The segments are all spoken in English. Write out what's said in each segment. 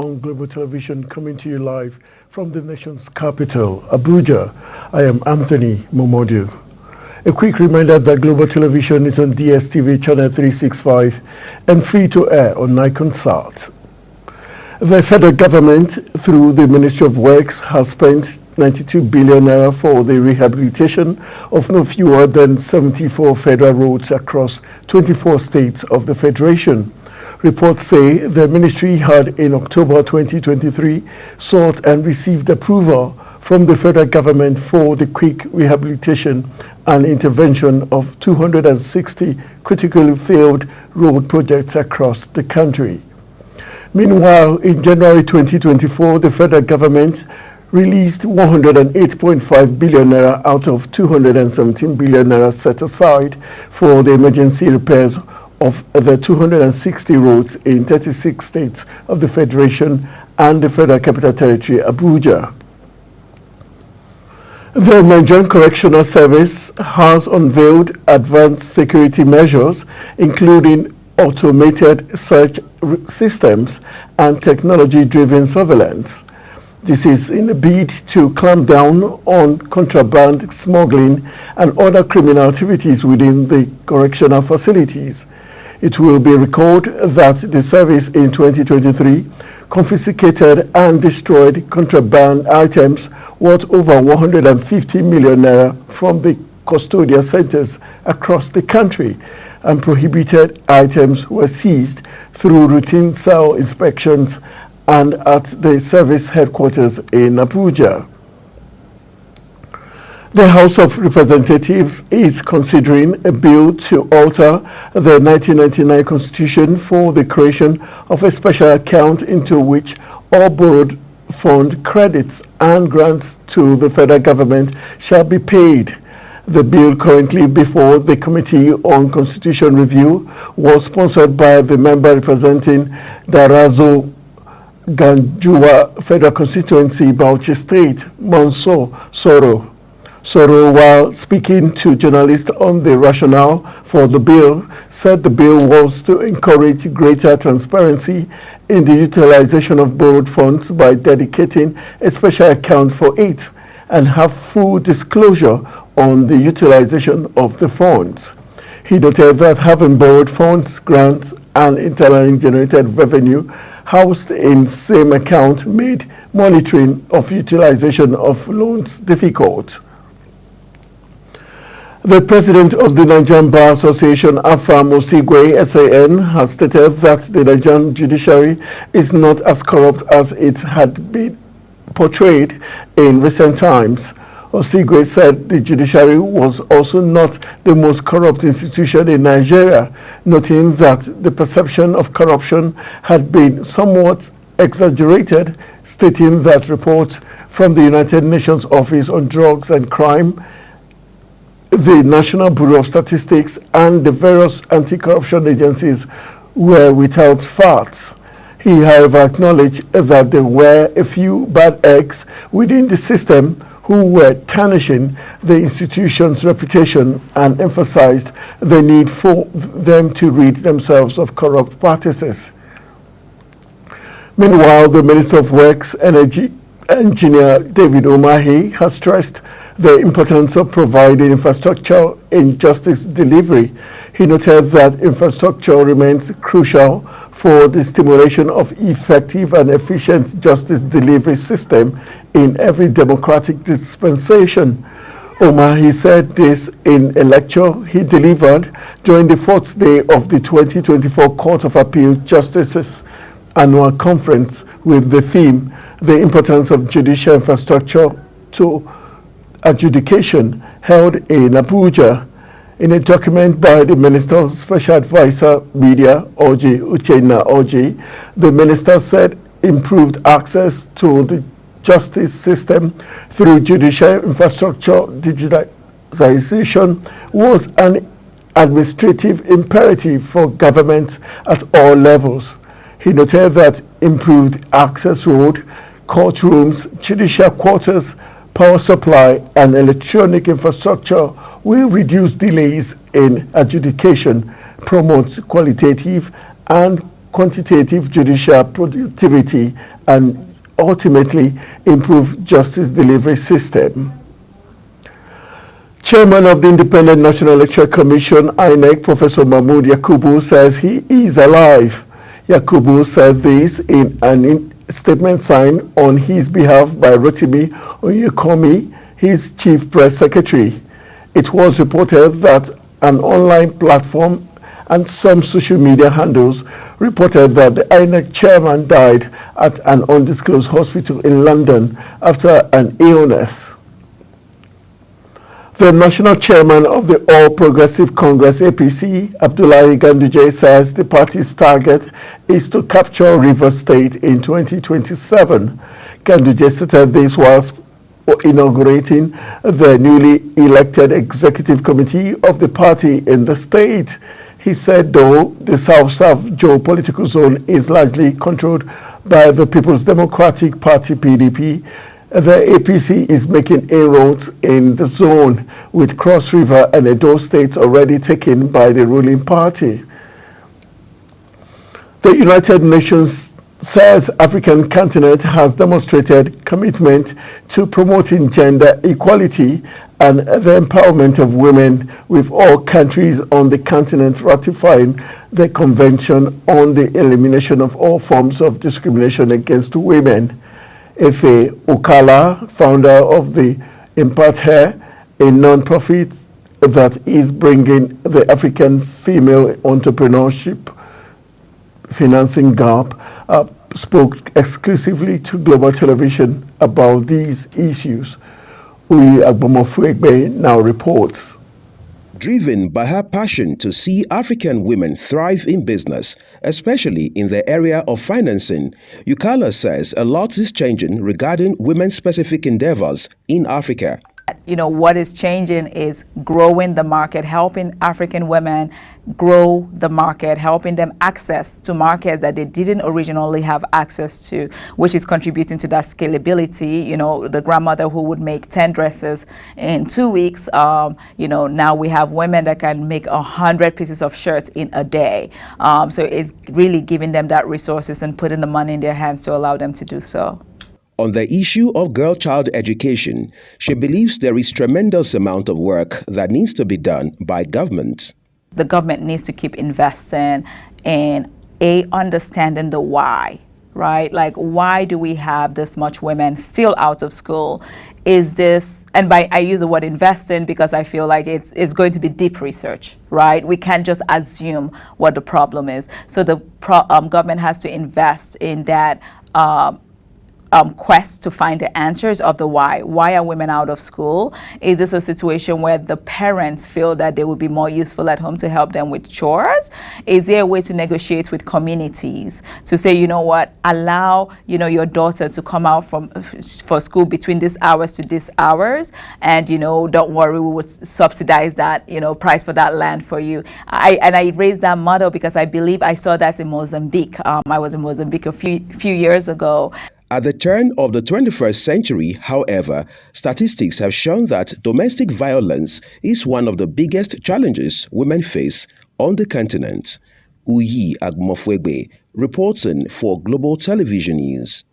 on Global Television, coming to you live from the nation's capital, Abuja. I am Anthony Momodu. A quick reminder that Global Television is on DSTV channel 365 and free to air on Niconsat. The federal government, through the Ministry of Works, has spent 92 billion naira for the rehabilitation of no fewer than 74 federal roads across 24 states of the Federation. Reports say the ministry had in October 2023 sought and received approval from the federal government for the quick rehabilitation and intervention of 260 critically failed road projects across the country. Meanwhile, in January 2024, the federal government released 108.5 billion naira out of 217 billion naira set aside for the emergency repairs of the 260 roads in 36 states of the Federation and the Federal Capital Territory, Abuja. The Nigerian Correctional Service has unveiled advanced security measures, including automated search systems and technology-driven surveillance. This is in a bid to clamp down on contraband, smuggling, and other criminal activities within the correctional facilities. It will be recalled that the service in 2023 confiscated and destroyed contraband items worth over 150 million naira from the custodial centers across the country, and prohibited items were seized through routine cell inspections and at the service headquarters in Abuja. The House of Representatives is considering a bill to alter the 1999 Constitution for the creation of a special account into which all borrowed fund credits and grants to the federal government shall be paid. The bill currently before the Committee on Constitution Review was sponsored by the member representing Darazo Ganjuwa Federal Constituency, Bauchi State, Mansour Soro. Soro, while speaking to journalists on the rationale for the bill, said the bill was to encourage greater transparency in the utilization of borrowed funds by dedicating a special account for it and have full disclosure on the utilization of the funds. He noted that having borrowed funds, grants, and internally generated revenue housed in same account made monitoring of utilization of loans difficult. The president of the Nigerian Bar Association, Afam Osigwe, SAN, has stated that the Nigerian judiciary is not as corrupt as it had been portrayed in recent times. Osigwe said the judiciary was also not the most corrupt institution in Nigeria, noting that the perception of corruption had been somewhat exaggerated, stating that reports from the United Nations Office on Drugs and Crime, the National Bureau of Statistics, and the various anti-corruption agencies were without facts. He, however, acknowledged that there were a few bad eggs within the system who were tarnishing the institution's reputation, and emphasized the need for them to rid themselves of corrupt practices. Meanwhile, the Minister of Works, Energy, Engineer David Umahi, has stressed the importance of providing infrastructure in justice delivery. He noted that infrastructure remains crucial for the stimulation of effective and efficient justice delivery system in every democratic dispensation. Umahi said this in a lecture he delivered during the fourth day of the 2024 Court of Appeal Justices Annual Conference with the theme, The Importance of Judicial Infrastructure to Adjudication, held in Abuja. In a document by the Minister's Special Advisor Media, Oji Uchenna Oji, the minister said improved access to the justice system through judicial infrastructure digitization was an administrative imperative for government at all levels. He noted that improved access road, courtrooms, judicial quarters, power supply, and electronic infrastructure will reduce delays in adjudication, promote qualitative and quantitative judicial productivity and ultimately improve justice delivery system. Chairman of the Independent National Electoral Commission, INEC, Professor Mahmood Yakubu, says he is alive. Yakubu said this in an statement signed on his behalf by Rotimi Oyekomi, his chief press secretary. It was reported that an online platform and some social media handles reported that the INEC chairman died at an undisclosed hospital in London after an illness. The national chairman of the All Progressive Congress APC, Abdullahi Ganduje, says the party's target is to capture Rivers State in 2027. Ganduje stated this whilst inaugurating the newly elected executive committee of the party in the state. He said, though the South-South geopolitical zone is largely controlled by the People's Democratic Party (PDP), the APC is making inroads in the zone, with Cross River and Edo states already taken by the ruling party. The United Nations says African continent has demonstrated commitment to promoting gender equality and the empowerment of women, with all countries on the continent ratifying the Convention on the Elimination of All Forms of Discrimination Against Women. Efe Okala, founder of the Impart Hair, a non-profit that is bringing the African female entrepreneurship financing gap, spoke exclusively to Global Television about these issues. Uyi Agbomofuegbe now reports. Driven by her passion to see African women thrive in business, especially in the area of financing, Yukala says a lot is changing regarding women-specific endeavors in Africa. You know, what is changing is growing the market, helping African women grow the market, helping them access to markets that they didn't originally have access to, which is contributing to that scalability. You know, the grandmother who would make 10 dresses in 2 weeks, you know, now we have women that can make 100 pieces of shirts in a day. So it's really giving them that resources and putting the money in their hands to allow them to do so. On the issue of girl-child education, she believes there is tremendous amount of work that needs to be done by government. The government needs to keep investing in understanding the why, right? Like, why do we have this much women still out of school? Is this, and I use the word investing because I feel like it's going to be deep research, right? We can't just assume what the problem is. So the government has to invest in that quest to find the answers of the why. Why are women out of school? Is this a situation where the parents feel that they would be more useful at home to help them with chores? Is there a way to negotiate with communities to say, you know what, allow, you know, your daughter to come out for school between these hours to these hours, and, you know, don't worry, we would subsidize that, you know, price for that land for you. I raised that model because I believe I saw that in Mozambique. I was in Mozambique a few years ago. At the turn of the 21st century, however, statistics have shown that domestic violence is one of the biggest challenges women face on the continent. Uyi Agbomofuegbe, reporting for Global Television News.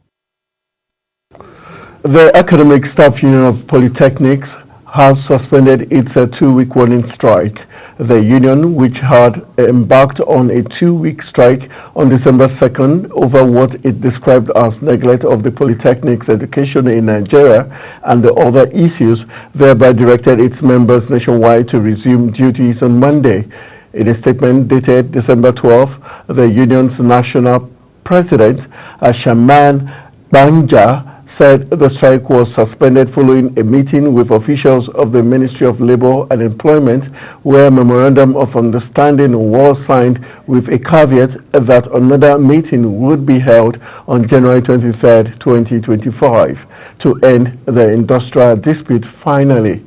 The Academic Staff Union of Polytechnics has suspended its 2-week warning strike. The union, which had embarked on a 2-week strike on December 2nd over what it described as neglect of the polytechnics education in Nigeria and the other issues, thereby directed its members nationwide to resume duties on Monday. In a statement dated December 12th, the union's national president, Shaman Banja, said the strike was suspended following a meeting with officials of the Ministry of Labour and Employment, where a memorandum of understanding was signed with a caveat that another meeting would be held on January 23, 2025, to end the industrial dispute finally.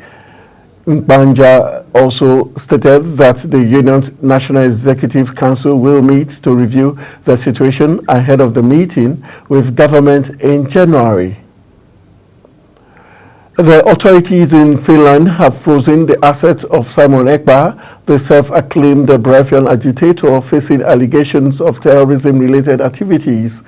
Banja also stated that the union's National Executive Council will meet to review the situation ahead of the meeting with government in January. The authorities in Finland have frozen the assets of Simon Ekpa, the self-acclaimed Brevian agitator facing allegations of terrorism-related activities.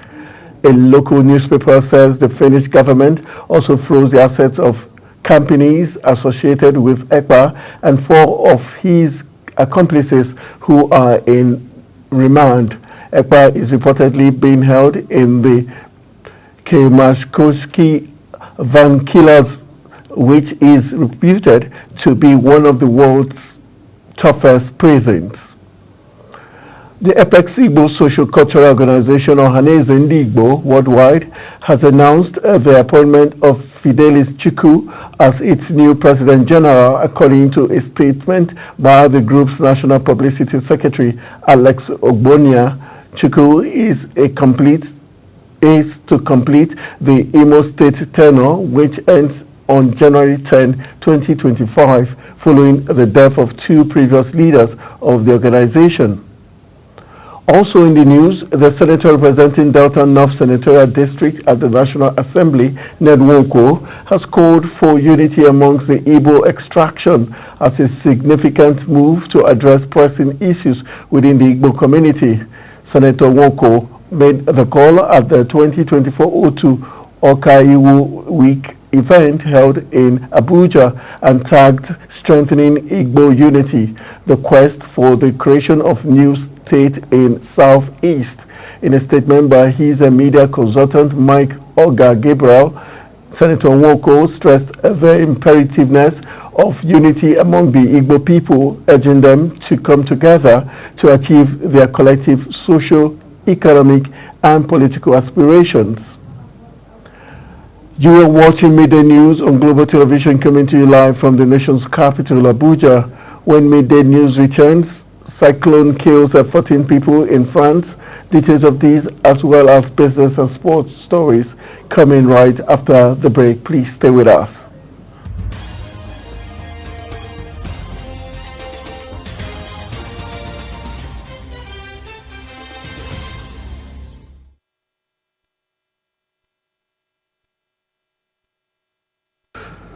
A local newspaper says the Finnish government also froze the assets of companies associated with Ekpa and 4 of his accomplices who are in remand. Ekpa is reportedly being held in the Keimakoski Vankilas, which is reputed to be one of the world's toughest prisons. The Apex Igbo Social Cultural Organization, Ohaneze Ndi Igbo Worldwide, has announced the appointment of Fidelis Chukwu as its new President General, according to a statement by the group's National Publicity Secretary, Alex Ogbonia. Chukwu is to complete the Imo State tenure, which ends on January 10, 2025, following the death of 2 previous leaders of the organization. Also in the news, the senator representing Delta North Senatorial District at the National Assembly, Ned Nwoko, has called for unity amongst the Igbo extraction as a significant move to address pressing issues within the Igbo community. Senator Nwoko made the call at the 2024 O2 Okaiwu Week event held in Abuja and tagged strengthening Igbo unity, the quest for the creation of new state in Southeast. In a statement by his media consultant Mike Oga Gabriel, Senator Nwoko stressed the imperativeness of unity among the Igbo people, urging them to come together to achieve their collective social, economic, and political aspirations. You are watching Midday News on Global Television, coming to you live from the nation's capital, Abuja. When Midday News returns, cyclone kills 14 people in France. Details of these, as well as business and sports stories, coming right after the break. Please stay with us.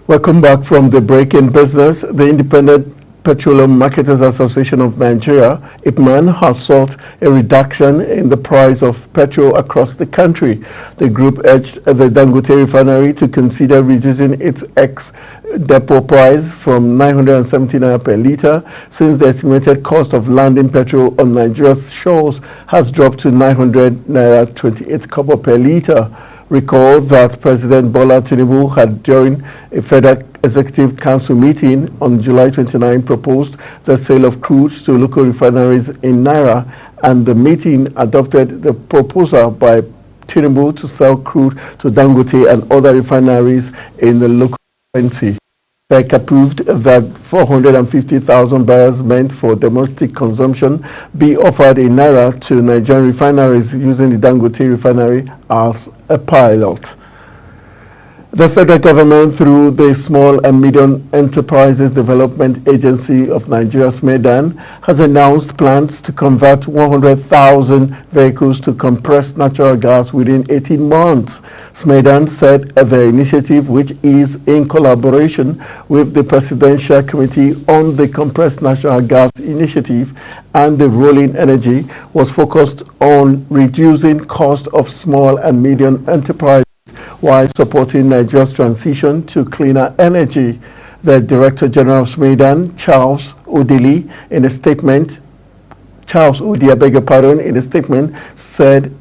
Welcome back from the break in business. The Independent Petroleum Marketers Association of Nigeria, IPMAN, has sought a reduction in the price of petrol across the country. The group urged the Dangote refinery to consider reducing its ex-depot price from 970 naira per litre, since the estimated cost of landing petrol on Nigeria's shores has dropped to 900 naira 28 kobo per litre. Recall that President Bola Tinubu had, during a Federal Executive Council meeting on July 29, proposed the sale of crude to local refineries in Naira, and the meeting adopted the proposal by Tinubu to sell crude to Dangote and other refineries in the local currency. PEC approved that 450,000 barrels meant for domestic consumption be offered in Naira to Nigerian refineries using the Dangote refinery as a pilot. The federal government, through the Small and Medium Enterprises Development Agency of Nigeria, SMEDAN, has announced plans to convert 100,000 vehicles to compressed natural gas within 18 months. SMEDAN said the initiative, which is in collaboration with the Presidential Committee on the Compressed Natural Gas Initiative and the Rolling Energy, was focused on reducing cost of small and medium enterprises while supporting Nigeria's transition to cleaner energy. The Director General of SMEDAN, Charles Udi, in a statement, said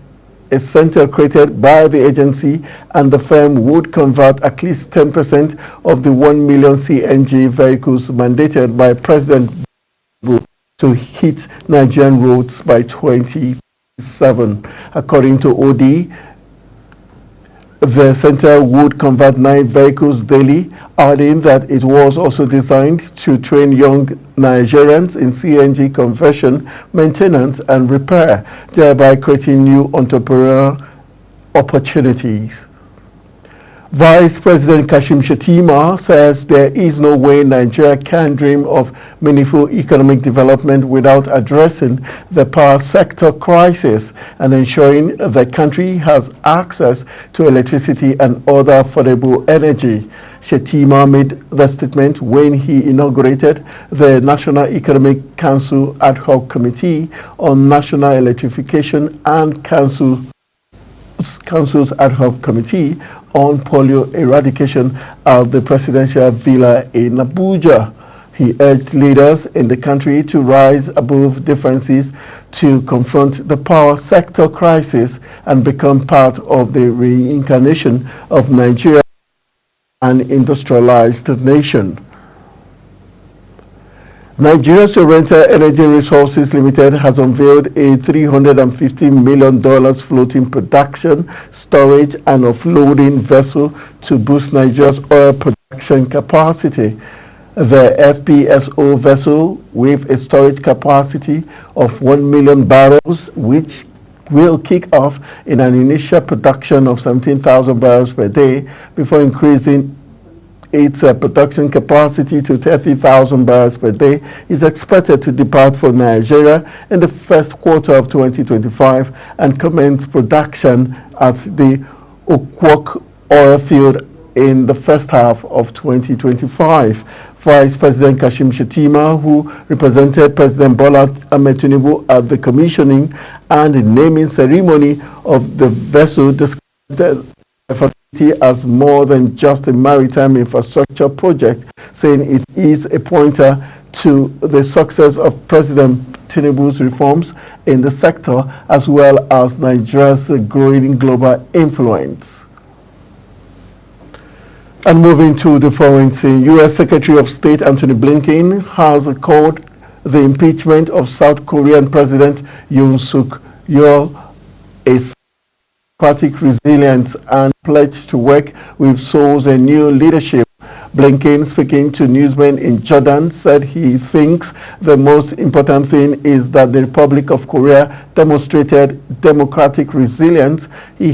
a center created by the agency and the firm would convert at least 10% of the 1 million CNG vehicles mandated by President Buhari to hit Nigerian roads by 2027. According to Odi, the center would convert 9 vehicles daily, adding that it was also designed to train young Nigerians in CNG conversion, maintenance, and repair, thereby creating new entrepreneurial opportunities. Vice President Kashim Shettima says there is no way Nigeria can dream of meaningful economic development without addressing the power sector crisis and ensuring the country has access to electricity and other affordable energy. Shettima made the statement when he inaugurated the National Economic Council Ad Hoc Committee on National Electrification and Council's Ad Hoc Committee on Polio Eradication at the Presidential Villa in Abuja. He urged leaders in the country to rise above differences to confront the power sector crisis and become part of the reincarnation of Nigeria, an industrialized nation. Nigeria Sorrento Energy Resources Limited has unveiled a $350 million floating production, storage and offloading vessel to boost Nigeria's oil production capacity. The FPSO vessel, with a storage capacity of 1 million barrels, which will kick off in an initial production of 17,000 barrels per day before increasing its production capacity to 30,000 barrels per day, is expected to depart for Nigeria in the first quarter of 2025 and commence production at the Okwok oil field in the first half of 2025. Vice President Kashim Shettima, who represented President Bola Ahmed Tinubu at the commissioning and naming ceremony of the vessel, described the facility as more than just a maritime infrastructure project, saying it is a pointer to the success of President Tinubu's reforms in the sector, as well as Nigeria's growing global influence. And moving to the foreign scene, U.S. Secretary of State Antony Blinken has called the impeachment of South Korean President Yoon Suk Yeol a democratic resilience and pledged to work with Seoul's new leadership. Blinken, speaking to newsmen in Jordan, said he thinks the most important thing is that the Republic of Korea demonstrated democratic resilience. He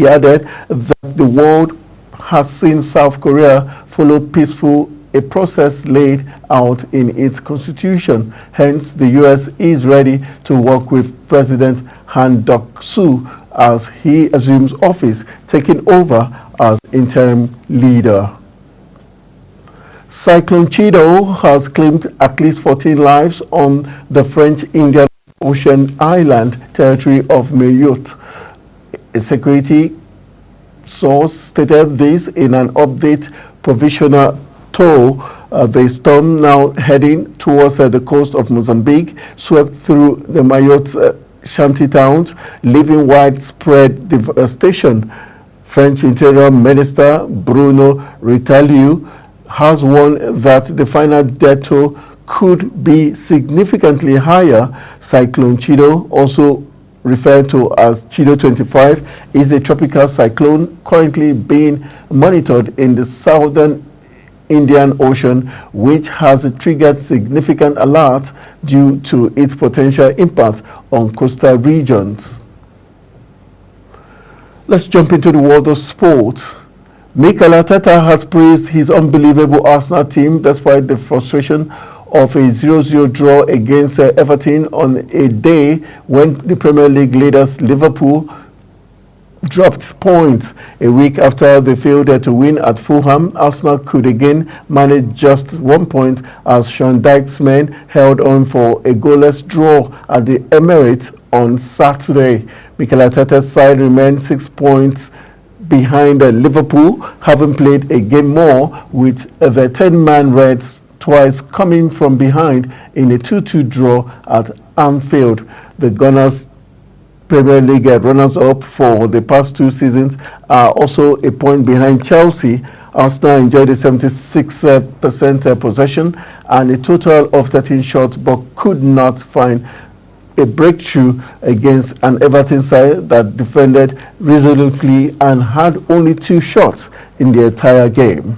added that the world has seen South Korea follow a process laid out in its constitution. Hence, the U.S. is ready to work with President Han Duck-soo as he assumes office, taking over as interim leader. Cyclone Chido has claimed at least 14 lives on the French-Indian Ocean island territory of Mayotte. A security source stated this in an update provisional toll. The storm, now heading towards the coast of Mozambique, swept through the Mayotte shanty towns, leaving widespread devastation. French Interior Minister Bruno Retailleau has warned that the final death toll could be significantly higher. Cyclone Chido, also referred to as Chido 25, is a tropical cyclone currently being monitored in the southern Indian Ocean, which has triggered significant alert due to its potential impact on coastal regions. Let's jump into the world of sports. Mikel Arteta has praised his unbelievable Arsenal team despite the frustration of a 0-0 draw against Everton on a day when the Premier League leaders Liverpool dropped points. A week after they failed to win at Fulham, Arsenal could again manage just 1 point as Sean Dyche's men held on for a goalless draw at the Emirates on Saturday. Mikel Arteta's side remained 6 points behind Liverpool, having played a game more, with the 10-man Reds twice coming from behind in a 2-2 draw at Anfield. The Gunners, Premier League runners-up for the past 2 seasons, are also a point behind Chelsea. Arsenal enjoyed a 76% possession and a total of 13 shots, but could not find a breakthrough against an Everton side that defended resolutely and had only 2 shots in the entire game.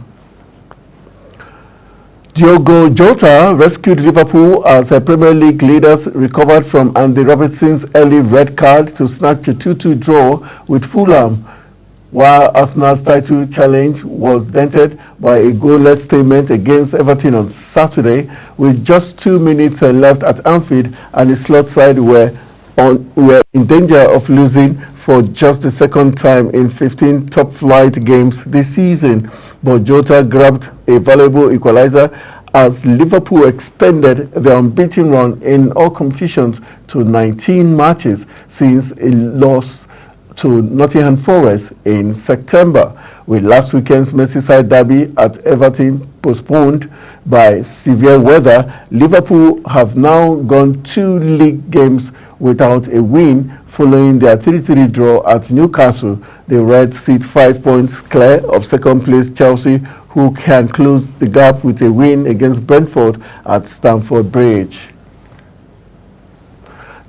Diogo Jota rescued Liverpool as Premier League leaders recovered from Andy Robertson's early red card to snatch a 2-2 draw with Fulham, while Arsenal's title challenge was dented by a goalless statement against Everton on Saturday. With just 2 minutes left at Anfield, and the slot side were in danger of losing for just the second time in 15 top-flight games this season, but Jota grabbed a valuable equalizer as Liverpool extended their unbeaten run in all competitions to 19 matches since a loss to Nottingham Forest in September, with last weekend's Merseyside derby at Everton postponed by severe weather. Liverpool have now gone 2 league games without a win following their 3-3 draw at Newcastle. The Reds sit 5 points clear of second place Chelsea, who can close the gap with a win against Brentford at Stamford Bridge.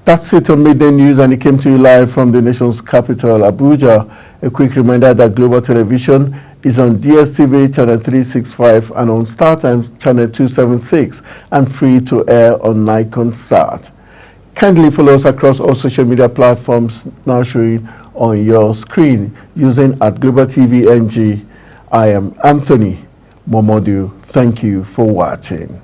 That's it on Midday News, and it came to you live from the nation's capital, Abuja. A quick reminder that Global Television is on DSTV channel 365 and on StarTimes channel 276 and free to air on Nikon Sat. Kindly follow us across all social media platforms now showing on your screen using @GlobalTVNG. I am Anthony Momodu. Thank you for watching.